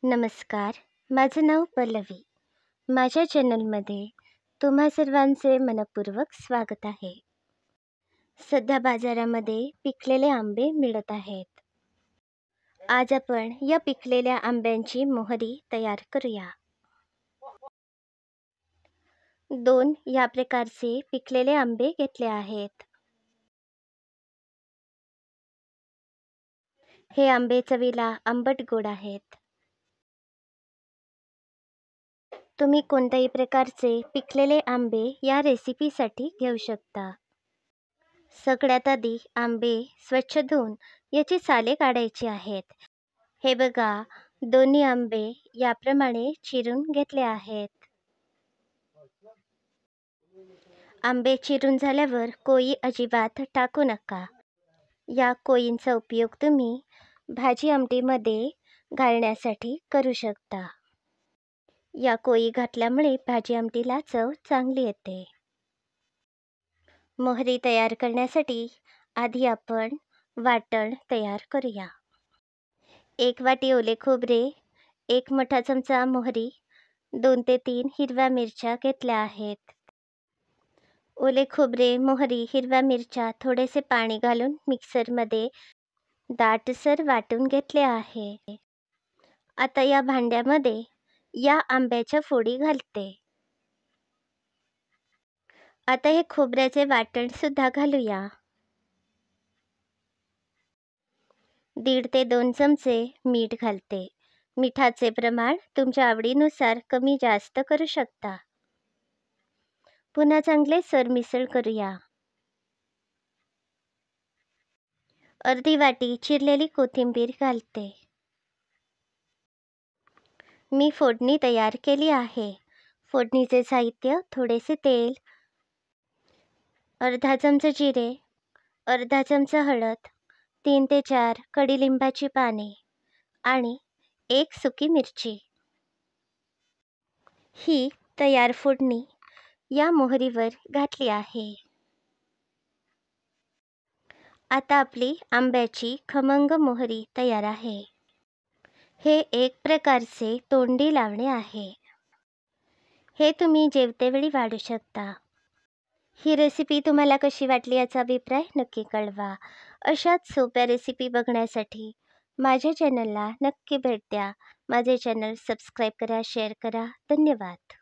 नमस्कार. माझं नाव पल्लवी. माझ्या चॅनलमध्ये तुम्हा सर्वांचे मनपूर्वक स्वागत आहे. सध्या बाजारामध्ये पिकलेले आंबे मिळत आहेत. आज आपण या पिकलेल्या आंब्यांची मोहरी तयार करूया. 2 या प्रकारचे पिकलेले आंबे घेतले आहेत. हे आंबे चवीला आंबट गोड आहेत. तुम्ही कोणत्याही प्रकारचे पिकलेले आंबे या रेसिपीसाठी घेऊ शकता. सगळ्यात आधी आंबे स्वच्छ धुवून याची साले काढायची आहेत. हे बघा, दोन्ही आंबे याप्रमाणे चिरून घेतले आहेत. आंबे चिरून झाल्यावर कोई अजिबात टाकू नका. या कोईंचा उपयोग तुम्ही भाजी आमटीमध्ये घालण्यासाठी करू शकता. या कोई घातल्यामुळे भाजी आमटीला चव चांगली येते. मोहरी तयार करण्यासाठी आधी आपण वाटण तयार करूया. 1 वाटी ओले खोबरे, 1 मोठा चमचा मोहरी, 2 ते 3 हिरव्या मिरच्या घेतल्या आहेत. ओले खोबरे, मोहरी, हिरव्या मिरच्या थोडेसे पाणी घालून मिक्सरमध्ये दाटसर वाटून घेतले आहे. आता या भांड्यामध्ये या आंब्याच्या फोडी घालते. आता हे खोबऱ्याचे वाटण सुद्धा घालूया. 1.5 ते 2 चमचे मीठ घालते. मिठाचे प्रमाण तुमच्या आवडीनुसार कमी जास्त करू शकता. पुन्हा चांगले सरमिसळ करूया. अर्धी वाटी चिरलेली कोथिंबीर घालते. मी फोडणी तयार केली आहे. फोडणीचे साहित्य थोडेसे तेल, अर्धा चमचा जिरे, अर्धा चमचा हळद, 3 ते 4 कडीलिंबाची पाने आणि 1 सुकी मिरची. ही तयार फोडणी या मोहरीवर घातली आहे. आता आपली आंब्याची खमंग मोहरी तयार आहे. हे एक प्रकारचे तोंडी लावणे आहे. हे तुम्ही जेवतेवेळी वाढू शकता. ही रेसिपी तुम्हाला कशी वाटली याचा अभिप्राय नक्की कळवा. अशाच सोप्या रेसिपी बघण्यासाठी माझ्या चॅनलला नक्की भेट द्या. माझे चॅनल सबस्क्राईब करा, शेअर करा. धन्यवाद.